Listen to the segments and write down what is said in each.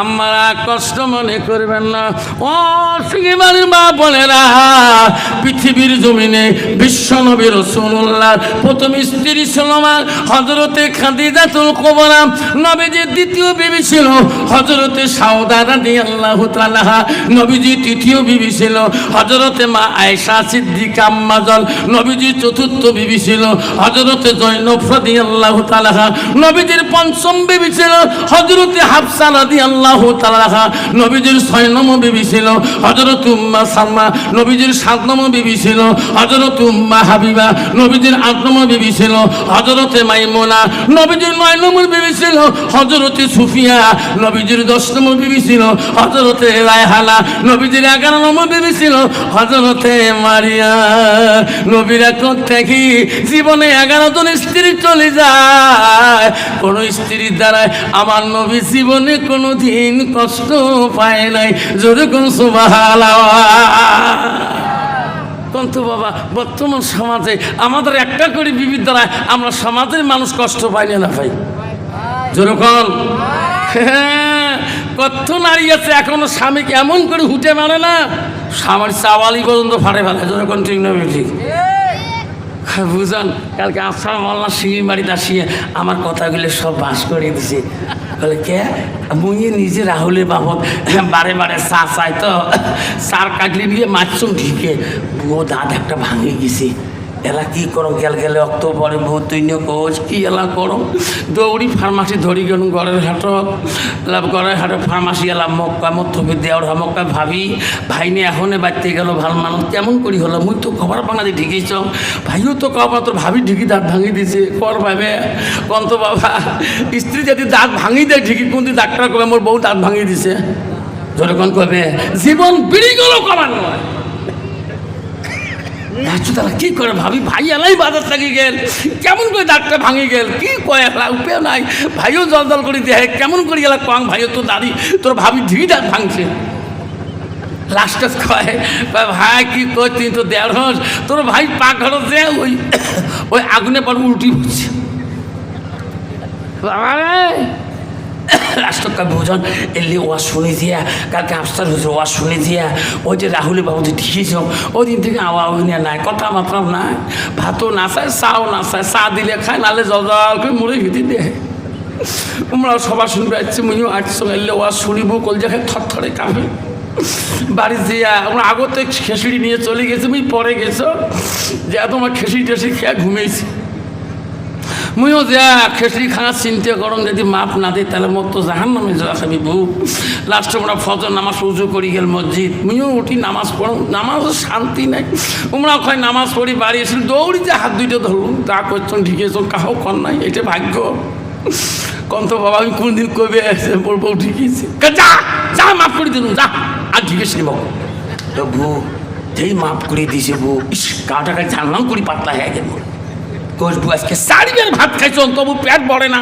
আমরা কষ্ট মনে করবেন না। ও সিঙ্গিমার মা বোনেরা, পৃথিবীর জমিনে বিশ্ব নবী রাসূলুল্লাহ প্রথম স্ত্রী ছিল হযরতে খাদিজাতুল কুবরা। নবীজির দ্বিতীয় বিবি ছিল হযরতে সাউদা রাদিয়াল্লাহু তাআলা। নবীজির তৃতীয় বিবি ছিল হযরতে মা আয়েশা সিদ্দিকা আম্মাজান। নবীজির চতুর্থ বিবি ছিল হযরতে জয়নব রাদিয়াল্লাহু তাআলা। নবীজির পঞ্চম বিবি ছিল হযরতে হাফসা রাদিয়াল্লাহু তাআলা। নবীজির 6 নম্বর বিবি ছিল হযরত উম্মে সালমা। নবীজির 7 নম্বর বিবি ছিল হযরত উম্মে হাবিবা। নবীজির 8 নম্বর বিবি ছিল হযরতে মাইমুনা। নবীজির 9 নম্বর বিবি ছিল হযরতে সুফিয়া। নবীজির 10 নম্বর বিবি ছিল হযরতে রায়হানা। নবীজির 11 নম্বর বিবি ছিল হযরতে মারিয়া। নবীরা থেকে জীবনে 11 জন স্ত্রী চলে যায়। কোন স্ত্রীর দ্বারা আমার নবী জীবনে কোনোদিন কষ্ট পায় নাই। জোরে কোন সুবহানাল্লাহ। কিন্তু বাবা বর্তমান সমাজে আমাদের একটা করে বিবির দ্বারা আমরা সমাজের মানুষ কষ্ট পাই না ভাই? যেরকম কত নারী আছে এখনো স্বামীকে এমন করে হুটে মারে না, স্বামীর চাওয়ালি পর্যন্ত ফাটে ফেলে। যেরকম ঠিক না ঠিক বুঝান। কালকে আসাম আল্লাহ সিঁড়ি বাড়িতে আসিয়ে আমার কথাগুলো সব বাস করে দিছে। বলে কে মুই নিজে রাহুলের বাবদ বারে বারে চা চাই তো চার কাটলি দিয়ে মাছুম ঠিকে বউ দাঁত একটা ভাঙে গেছে। এলা কি করো গেলে অক্ত পরে বউ তুই কোচ কি এলা করো দৌড়ি ফার্মাসি ধরি গেল ঘরের হাটত ঘরের হাটে ফার্মাসি এলাম মক্কা মত থবি দেওয়ার মক্কা ভাবি ভাই নিয়ে এখনে বাড়তে গেল ভাল মানুষ কেমন করি হলো মুই তো খবর ভাঙাতে ঢিকিছ ভাইও তো কবার তোর ভাবি ঢিকি দাঁত ভাঙি দিছে কর ভাবে কন্ত বাবা স্ত্রী যদি দাঁত ভাঙি দেয় ঢিকি কোনদিন ডাক্তার কবে মোর বউ দাঁত ভাঙি দিছে যখন কবে জীবন বিড়ি গেল কবার নয়। তারা কি করে ভাবি ভাই এলাই বাজার থাকি গেল কেমন করে দাঁতটা ভাঙি গেল কি কয় এলা উপায় নাই ভাইও জল জল করে দেয় কেমন করে গেলা কং ভাইও তো দাঁড়ি তোর ভাবি ঢিকি দাঁত ভাঙছে। লাস্টে কয় ভাই কি করছি তো 1.5 তোর ভাই পাক ঘর যে ওই আগুনে পর উল্টি হচ্ছে রাষ্ট্রকা ভোজন এলি ওয়া শুনে দিয়া কালকে আফসার হয়েছে ওয়া শুনে দিয়া ওই যে রাহুলের বাবু যে ঠিকেছ ওই দিন থেকে আওয়া নিয়ে নাই কথা মাত্রা নাই ভাতও না চায় চাও না চায় চা দিলে খায় নাহলে জল জল করে মুড়ে ভিতি দেয়। তোমরাও সবার শুনবে আসছে মুইও আসছো এলে ওয়া শুনিব কল জায়গায় থরথরে কাঁপে বাড়ি দিয়া আমরা আগতে খেসড়ি নিয়ে চলে গেছি মুই পরে গেছো যে তোমার খেসড়ি টেসড়ি খেয়ে ঘুমিয়েছি মুইও যা খেসড়ি খানা চিন্তা করম যদি মাপ না দিই তাহলে মোর তো জাহান নামে যাওয়া খাবি বউ। লাস্টে আমরা ফজর নামাজ উজু করি গেল মসজিদ মুইও উঠি নামাজ পড়ো নামাজও শান্তি নাই তোমরা ওখানে নামাজ পড়ি বাড়ি এসে দৌড়ি যে হাত দুইটা ধরুন তা করছেন ঢিকেছ কাহো কর নাই এটা ভাগ্য কন্ত বাবা আমি কোনদিন কবে মোর বউ ঢিকেছি যা যা মাফ করে দিন যা আর ঢিকেছ নি বাবু তো বউ যেই মাফ করে দিয়েছে বউ ইস গাটাকে জানলাম করি পাতলা হয়ে গেল বউ আজকে 4 বের ভাত খাইছ তবু পেট ভরে না।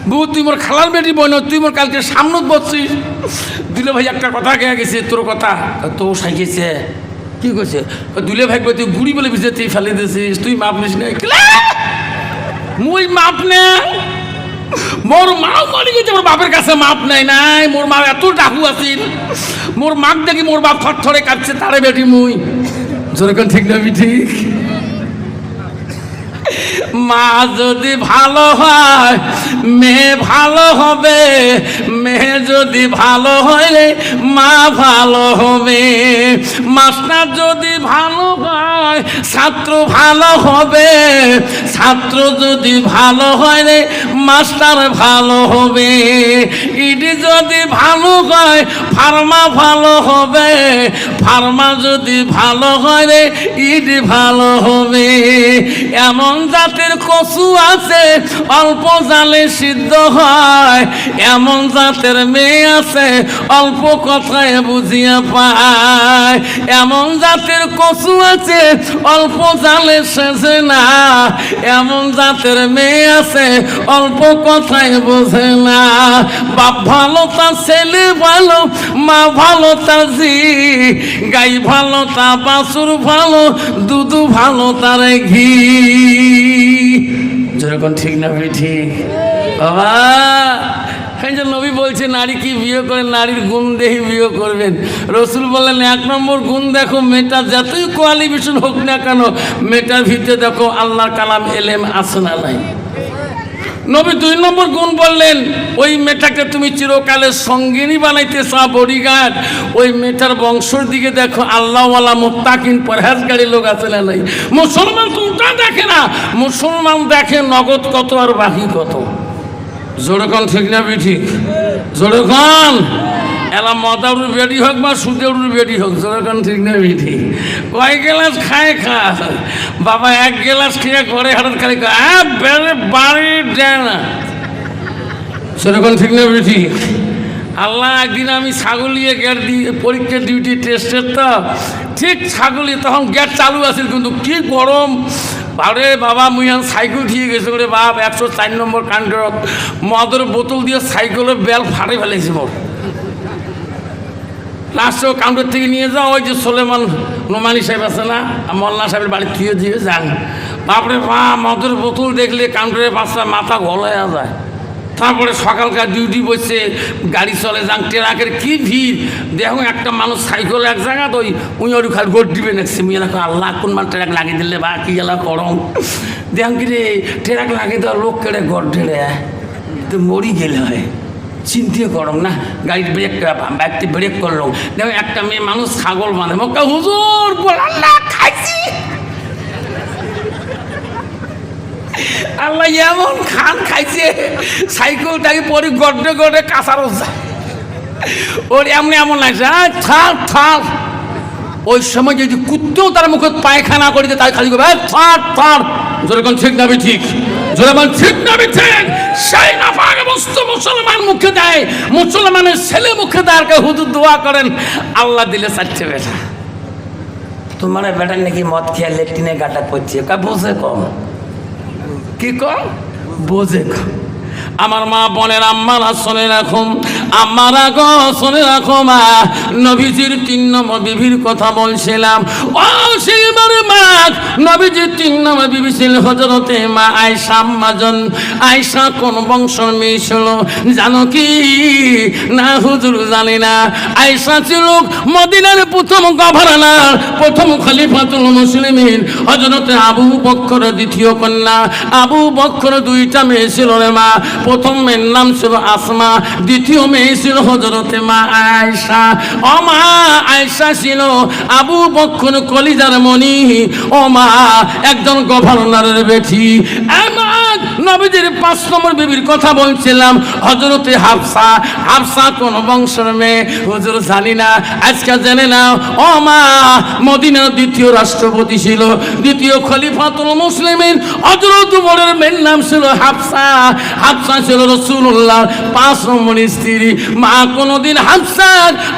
বউ তুই মোর খালার বেটি বোন তুই মোর কালকে সামনে বসছিস দুলে ভাই একটা কথা কে গেছে তোর কথা তো সাইকেছে কি করছে দুলে ভাই তুই গুড়ি বলে ভিজে তুই ফেলে দিয়েছিস তুই মাপ নিস না মুই মাপ নে মোর মাও বলি গেছে মোর বাপের কাছে মাপ নাই নাই মোর মা এত ডাকু আছিল মোর মাক দেখি মোর বাপ থরথরে কাঁপছে তারে বেটি মুই যেরকম ঠিক না ঠিক। মা যদি ভালো হয় মেয়ে ভালো হবে মেয়ে যদি ভালো হইলে মা ভালো হবে মাস্টার যদি ভালো হয় ছাত্র ভালো হবে ছাত্র যদি ভালো হইলে মাস্টার ভালো হবে ইডি যদি ভালো হয় ফার্মা ভালো হবে ফার্মা যদি ভালো হয় ইডি ভালো হবে। এমন জাতের কচু আছে অল্প জালে সিদ্ধ হয় এমন জাতের মেয়ে আছে অল্প কথায় বুঝিয়া পায় এমন জাতের কচু আছে অল্প জালে সেজে না এমন জাতের মেয়ে আছে অল্প কথায় বোঝে না। বাপ ভালো তা ছেলে ভালো মা ভালো তা জি গাই ভালো তা বাছুর ভালো দুধু ভালো তার ঘি যেরকম ঠিক না ভাই ঠিক বাবা এই যে নবী বলছে নারী কি বিয়ে করে, নারীর গুণ দেখে বিয়ে করবেন। রসুল বললেন 1 নম্বর গুণ দেখো, মেয়েটা যতই কোয়ালিফিকেশন হোক না কেন, মেয়েটার ভিতরে দেখো আল্লাহর কালাম এলেম আছে না নাই। নবী 2 নম্বর গুণ বললেন, ওই মেয়েটাকে তুমি চিরকালের সঙ্গিনী বানাইতে চাও, বডিগার্ড, ওই মেয়েটার বংশের দিকে দেখো আল্লাহওয়ালা মুত্তাকিন পরহেজগারী লোক আছে না নাই। মুসলমান তো ওটা দেখে না, মুসলমান দেখে নগদ কত আর বাকি কত। জোরে কোন ঠিক না ঠিক? জোরে কোন। এলা মদাউর বেডি হোক বা সুদেউর বেডি হোক, জোরে কোন ঠিক না ঠিক? কয় গ্লাস খায় খা বাবা, 1 গ্লাস খেয়ে ঘরে হঠাৎ খালি বেড়ে বাড়ি দেয় না, জোরে কোন ঠিক না ঠিক? আল্লাহ একদিন আমি ছাগলিয়ে গেট দিয়ে পরীক্ষার ডিউটি টেস্টের, তো ঠিক ছাগলি তখন গ্যাস চালু আছে, কিন্তু কি গরম। আরে বাবা মুই সাইকেল দিয়ে গেছে করে বাপ, 104 নম্বর কান্ডত মদের বোতল দিয়ে সাইকেলের বেল ফাটে ফেলেছে মোর। লাস্টে কাউন্টার থেকে নিয়ে যাও, ওই যে সোলেমান নোমানি সাহেব আছে না, মোল্লা সাহেবের বাড়ি থুয়ে দিয়ে যান। বাপরে বা, মদের বোতল দেখলে কাউন্টারের পাশে মাথা গলায়া যায়। তারপরে সকালকার ডিউটি বসছে, গাড়ি চলে যান, ট্রাকের কি ভিড়। দেখো একটা মানুষ সাইকেল এক জায়গা, তো ওই ওর খালি গোট দিবে নাকছে। মুই এলাকা আল্লাহ কোন মান ট্রাক লাগিয়ে দিলে বা কি এলাকা গরম। দেখ কি রে, ট্রাক লাগিয়ে দেওয়া লোক কেড়ে গড় ঢেড়ে তো মরি গেলে হয়, চিন্তিয়ে গরম না। গাড়ির ব্রেক, ব্যক্তি ব্রেক করলো, দেখো একটা মেয়ে মানুষ ছাগল মানে মক্কা হুজুর বল আল্লাহ খাইছি। আল্লাহ এমন খান খাইছে, সাইকেলটাকে পরে গড্ডে গড্ডে কাঁচারও যায়, ওর এমন লাগছে থাক থাক। ওই সময় যদি কুত্তেও তার মুখে পায়খানা করিতে, তাই খালি থাক থাক। যেরকম ঠিক না ঠিক, যেরকম ঠিক না ঠিক, সেই নাপাক বস্তু মুসলমান মুখে দেয়, মুসলমানের ছেলে মুখে দেয়। আর হুজুর দোয়া করেন, আল্লাহ দিলে 4টে বেটা। তোমার বেটার নাকি মদ খেয়ে লেট্রিনে গাটা করছে, বোঝে কম, কি কম বোঝে কম। আমার মা বোনের আম্মারা শুনে রাখুন, আম্মারা গো শুনে রাখো মা, নবীজির 3 নম্বর বিবির কথা বলছিলাম। ও সেইবারে মা, নবীজির 3 নম্বর বিবি ছিল হযরতে মা আয়েশা আম্মাজান। আয়েশা কোন বংশের মেয়ে ছিল জানো কি? না হুজুর জানি না। আয়েশা ছিল মদিনার প্রথম গভর্নর, প্রথম খলিফাতুল মুসলিমিন হযরতে আবু বকরের দ্বিতীয় কন্যা। আবু বকর 2টা মেয়ে ছিল রে মা। প্রথম মেয়ের নাম ছিল আসমা, দ্বিতীয় মেয়ে ছিল হযরতে মা আয়েশা। ও মা, আয়েশা ছিল আবু বকর কলিজার মনি। ও মা, একজন গভর্নরের বেটি। নবীজির 5 নম্বর বিবির কথা বলছিলাম, হযরতে হাফসা। হাফসা কোন বংশের মেয়ে হুজুর জানি না, আজকে জেনে নাও। ও মা, মদিনার 2য় রাষ্ট্রপতি ছিল, 2য় খলিফাতুল মুসলিমিন হযরত উমরের মেয়ের নাম ছিল হাফসা। হাফসা ছিল রাসূলুল্লাহ 5 নম্বর স্ত্রী। মা কোনদিন হাফসা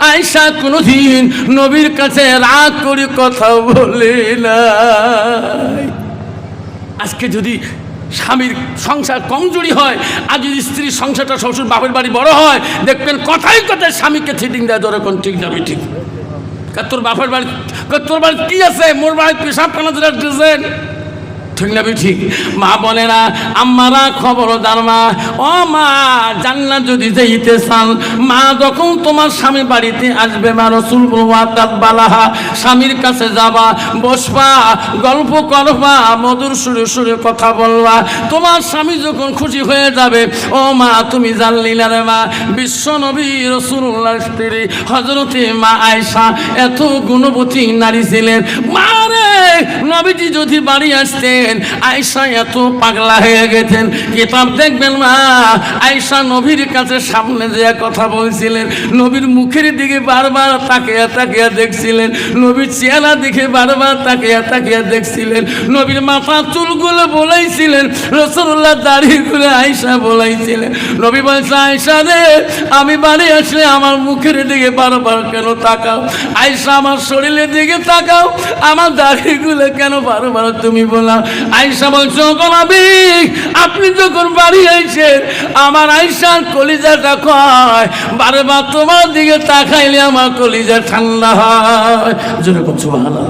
আয়েশা কোনদিন নবীর কাছে রাগ করে কথা বলে না। আজকে যদি স্বামীর সংসার কমজোরি হয়, আর যদি স্ত্রীর সংসারটা শ্বশুর বাপের বাড়ি বড় হয়, দেখবেন কথায় কথায় স্বামীকে থিটিং দেয়, ধরে কোন ঠিক যাবে ঠিক। তোর বাপের বাড়ি, তোর বাড়ি কি আছে? মোর বাড়ি পেশাব খানা দিয়েছেন, ঠিক না ঠিক? মা বলে না, আম্মারা খবরদার মা। ও মা, জান্নাত যদি যাইতে চান, মা যখন তোমার স্বামী বাড়িতে আসবে, মা রাসূল বালাহা, স্বামীর কাছে যাবা, বসবা, গল্প করবা, মধুর সুরে সুরে কথা বলবা। তোমার স্বামী যখন খুশি হয়ে যাবে, ও মা তুমি জানলি না রে মা, বিশ্ব নবী রাসূলুল্লাহর স্ত্রী হযরতে মা আয়েশা এত গুণবতী নারী ছিলেন। মা রে, নবীজি যদি বাড়ি আসতেন, আয়েশা এত পাগলা হয়ে গেছেন। কিতাব দেখবেন মা, আয়েশা নবীর কাছে সামনে যে কথা বলছিলেন, নবীর মুখের দিকে বারবার তাকিয়ে তাকিয়ে দেখছিলেন, নবীর চেহারা দিকে বারবার তাকিয়ে তাকিয়ে দেখছিলেন, নবীর মাথা চুলগুলো বলাইছিলেন, রাসূলুল্লাহ দাড়িগুলো আয়েশা বলাইছিলেন। নবী বলছে, আয়েশা রে, আমি বাড়ি আসলে আমার মুখের দিকে বারবার কেন তাকাও? আয়েশা, আমার শরীরের দিকে তাকাও, আমার দাড়িগুলো কেন বারবার তুমি বলা? আয়েশা বলছো, নবী আপনি যখন বাড়ি আইছেন, আমার আয়েশার কলিজাটা কয়, বারবার তোমার দিকে তাকাইলে আমার কলিজা ঠান্ডা হয়। জোরে বল সুবহানাল্লাহ।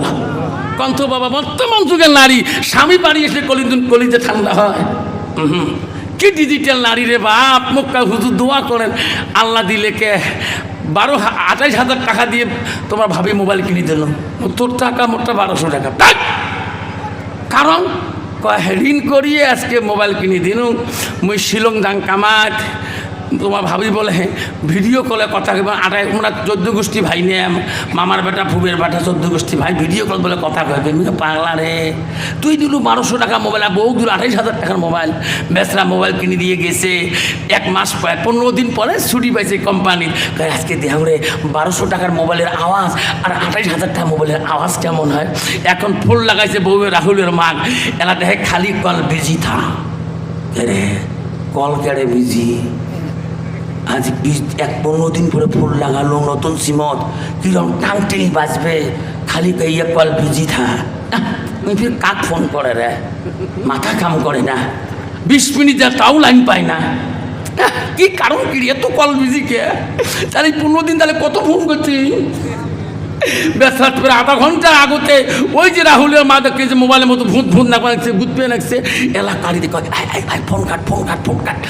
কন্ত বাবা, বর্তমান যুগের নারী স্বামী বাড়ি এসে কলিজা ঠান্ডা হয়? কি ডিজিটাল নারী রে বাপ, মক্কা হুজুর দোয়া করেন আল্লাহ দিলে কে 28,000 টাকা দিয়ে তোমার ভাবি মোবাইল কিনে দিল, তোর টাকা মোটটা 1200 টাকা। কারণ ঋণ করিয়ে আজকে মোবাইল কিনে দিন, মুই শিলং যাং কামাত। তোমার ভাবি বলে ভিডিও কলে কথা কইবা, আমরা 14 গোষ্ঠী ভাই নিয়ে মামার বেটা ফুবের বেটা 14 গোষ্ঠী ভাই ভিডিও কল বলে কথা কইবে। পাগলা রে, তুই দিলু 1200 টাকা মোবাইল, আর বউ দিল 28,000 টাকার মোবাইল। বেসরা মোবাইল কিনে দিয়ে গেছে, 1 মাস প্রায় 15 দিন পরে ছুটি পাইছে কোম্পানির। আজকে দেখাম রে 1200 টাকার মোবাইলের আওয়াজ আর 28,000 টাকা মোবাইলের আওয়াজ কেমন হয়। এখন ফোন লাগাইছে বউয়ের রাহুলের মাগ, এলা দেখে খালি কল বিজি থা রে, কল কেড়ে বিজি। আজ 15 দিন পরে ফুল লাগালো নতুন সিমত, কিরম টাংটেনি বাজবে, খালি কইয়া কল বিজি থা। ফির কাক ফোন করে রে, মাথা কাম করে না, 20 মিনিট যা তাও লাইন পায় না। কি কারণ কি এত কল বিজি কে? তাহলে 15 দিন তাহলে কত ফোন করছি? বেসাত করে আধা ঘন্টা আগতে ওই যে রাহুলের মা দেখে যে মোবাইলের মতো ভূত ভূত না লাগছে, ভূত পেয়ে লাগছে, এলাকারিতে কয় phone cut phone cut phone cut.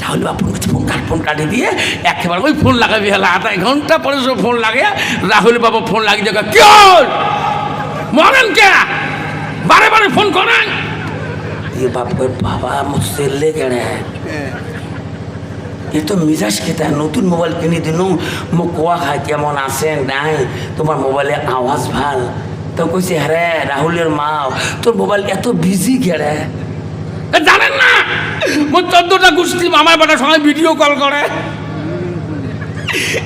Rahul বা ফোন করছে, ফোন কাটে দিয়ে একেবারে ওই ফোন লাগাবি হেলা। আধা ঘন্টা পরে সব ফোন লাগে, রাহুল বাবা ফোন লাগিয়ে দেখে কি মরেন কে, বারে বারে ফোন করেন। বাবা মুসলে কেড়ে এ তো মিজাজ খেতে, নতুন মোবাইল কিনে দিন, মুখ কোয়া খায় কেমন আছেন নাই, তোমার মোবাইলে আওয়াজ ভাল। তো কইছে হ্যাঁ রাহুলের মা তোর মোবাইল এত বিজি গেড়ে, জানেন না মোট 14টা গোষ্ঠী মামার বেটার সঙ্গে ভিডিও কল করে।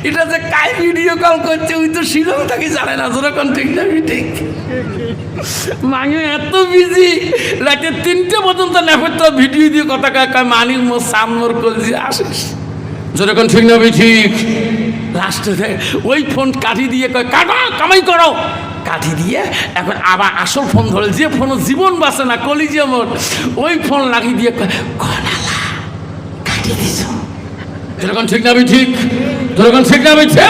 এটা যে কাই ভিডিও কল করছে ওই তো শিলং থাকি জানে না, যেরকম ঠিক না ঠিক। মাঙে এত বিজি, রাতে 3টে পর্যন্ত নেফের ভিডিও দিয়ে কথা কয় মানিক মোর সামনোর কলজি আসিস, যেরকম ঠিক না ঠিক। লাস্টে ওই ফোন কাঠি দিয়ে কয় কাটো কামাই করো, কাঠি দিয়ে এখন আবার আসল ফোন ধরে, যে ফোন জীবন বাঁচে না কলিজে মোর, ওই ফোন লাগিয়ে দিয়ে কয় কনালা কাটি দিছ, যেরকম ঠিক না ঠিক, যেরকম ঠিক না ঠিক।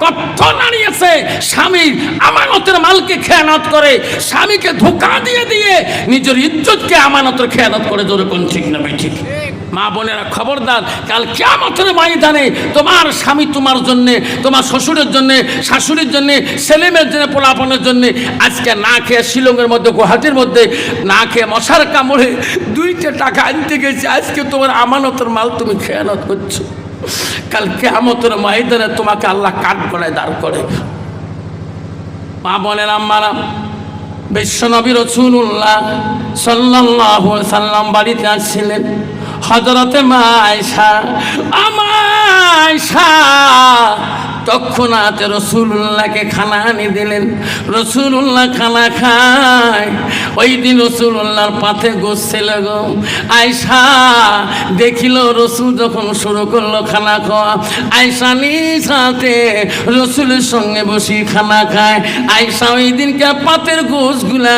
কত নারী আছে স্বামীর আমানতের মালকে খেয়ানত করে, স্বামীকে ধোঁকা দিয়ে দিয়ে নিজের ইজ্জতকে আমানতের খেয়ানত করে, যেরকম ঠিক না ঠিক। মা বোনেরা খবরদার, কাল কিয়ামতের ময়দানে তোমার স্বামী তোমার জন্যে, তোমার শ্বশুরের জন্যে, শাশুড়ির জন্যে, ছেলেমেয়ের জন্য, পোলাপনের জন্যে আজকে না খেয়ে শিলংয়ের মধ্যে গুয়াহাটির মধ্যে না খেয়ে মশার কামড়ে 2টা টাকা আনতে গেছে, আজকে তোমার আমানতের মাল তুমি খেয়ানত করছো। কাল কিয়ামতের ময়দানে তোমাকে আল্লাহ কাঠ গড়ায় দাঁড় করে। মা বোনেরা আম্মারা, বিশ্বনবী রাসূলুল্লাহ সাল্লাল্লাহু আলাইহি সাল্লাম বাড়িতে আসছিলেন। হযরতে মা আয়েশা, আয়েশা তৎক্ষণাৎ রাসূলুল্লাহকে খানা আনি দিলেন। রাসূলুল্লাহ খানা খায়, ওই দিন রাসূলুল্লাহর পাতে গোশ ছিল গো। আয়েশা দেখিল রাসূল যখন শুরু করলো খানা খাওয়া, আয়েশা নিজ হাতে রাসূলের সঙ্গে বসে খানা খায়। আয়েশা ওই দিনকে পাতের গোশগুলা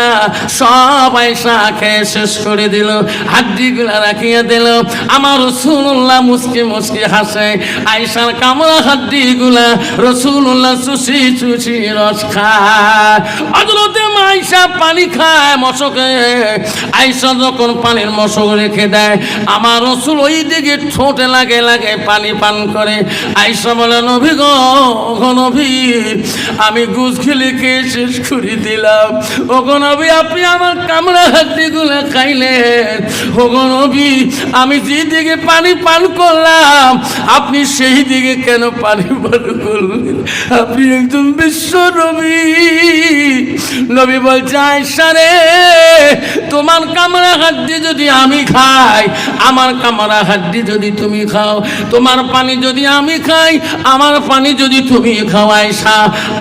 সব আয়েশা খেয়ে শেষ করে দিল, হাড্ডিগুলা রাখিয়া দিল। আমার রাসূলুল্লাহ মুস্কি মুস্কি হাসে, আয়েশার কামড়া হাড্ডিগুলা রাসূলুল্লাহ চুষি চুষি রস খায়। হযরতে আয়েশা পানি খায় মশকে, আয়েশা যখন পানির মশক রেখে দেয়, আমার রাসূল ওই দিকে ঠোঁটে লাগে লাগে পানি পান করে। আয়েশা বলে নবী গো, নবী আমি গুছ খেলে খেয়ে শেষ করে দিলাম। ওগো নবী আপনি আমার কামড়া হাড্ডিগুলো খাইলেন। ওগো নবী আমি যেদিকে পানি পান করলাম আপনি সেই দিকে কেন পানি পান করলেন? আপনি একজন বিশ্ব নবী। নবী বলছে আয়েশা রে, তোমার কামড়া হাড্ডি যদি আমি খাই, আমার কামড়া হাড্ডি যদি তুমি খাও, তোমার পানি যদি আমি খাই, আমার পানি যদি তুমি খাও, আয়েশা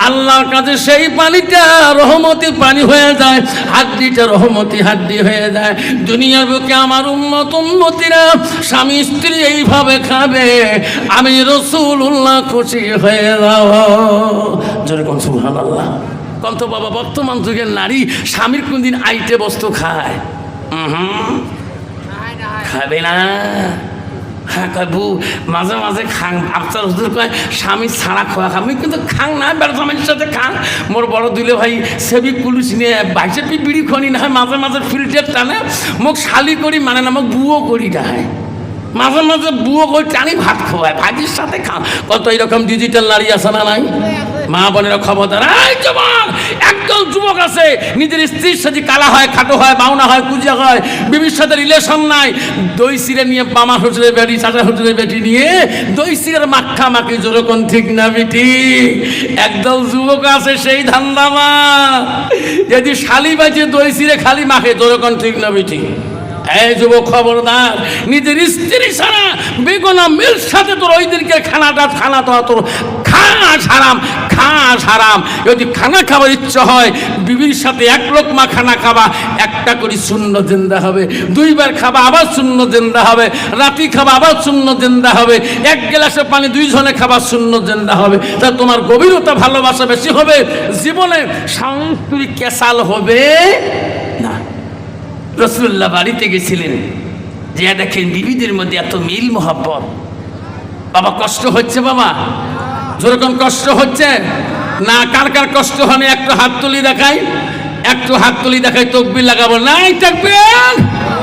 আল্লাহর কাছে সেই পানিটা রহমতি পানি হয়ে যায়, হাড্ডিটা রহমতি হাড্ডি হয়ে যায়। দুনিয়ার বুকে আমার উম্মতিরা স্বামী স্ত্রী এইভাবে খাবে, আমি রাসূলুল্লাহ খুশি হয়ে যাও। যেরকম সুবহানাল্লাহ। কন্ত বাবা বর্তমান যুগের নারী স্বামীর কোনদিন আইটে বস্তু খায়? খাবে না। হ্যাঁ কয় বউ মাঝে মাঝে খাং আফসার হুজুর কয় স্বামী ছাড়া খোয়া আমি কিন্তু খাং না বেড়া স্বামীর সাথে খাং মোর বড় দুলে ভাই সেবি পুলিশ নিয়ে বাইশে বিড়ি খনি না হয় মাঝে মাঝে ফিল্টার টানে মোক শালি করি মানে না মোক বুয়ো করি দেয় মাঝে মাঝে বুয়ো করে টানি ভাত খোয়ায় ভাজির সাথে খান কত এরকম ডিজিটাল নারী আছে না নাই মা বোনেরা খবরদার এই জবান একদল যুবক আছে নিজের স্ত্রীর সাথে কালা হয় খাটো হয় বাউনা হয় কুজা হয় বিবির সাথে রিলেশন নাই দই সিরে নিয়ে মামা শ্বশুরের বেটি চাচা শ্বশুরের বেটি নিয়ে দই সিরের মাখা মাখি যেরকম ঠিক না বেটি একদল যুবক আছে সেই ধান্দামা যদি শালি বাজে দই সিরে খালি মাখে যেরকম ঠিক না বেটি এই যুবক খবরদার নিজের স্ত্রী ছাড়া বেগুনা মেল সাথে তোর ওইদিনকে খানা তো তোর খাস হারাম যদি খানা খাবার ইচ্ছা হয় বিবির সাথে এক লোকমা খানা খাবা একটা করে শূন্য জিন্দা হবে দুইবার খাবা আবার শূন্য জিন্দা হবে রাতি খাবা আবার শূন্য জিন্দা হবে এক গ্লাসে পানি দুইজনে খাবা শূন্য জিন্দা হবে তা তোমার গভীরতা ভালোবাসা বেশি হবে জীবনে সাংস্কৃতিক কেসাল হবে না রসুল্লাহ বাড়িতে গেছিলেন যে দেখেন বিবিদের মধ্যে এত মিল মোহাব্বত বাবা কষ্ট হচ্ছে বাবা যেরকম কষ্ট হচ্ছে না কার কার কষ্ট হয় একটু হাত তুলি দেখাই তকবির লাগাবো নাই তাকবীর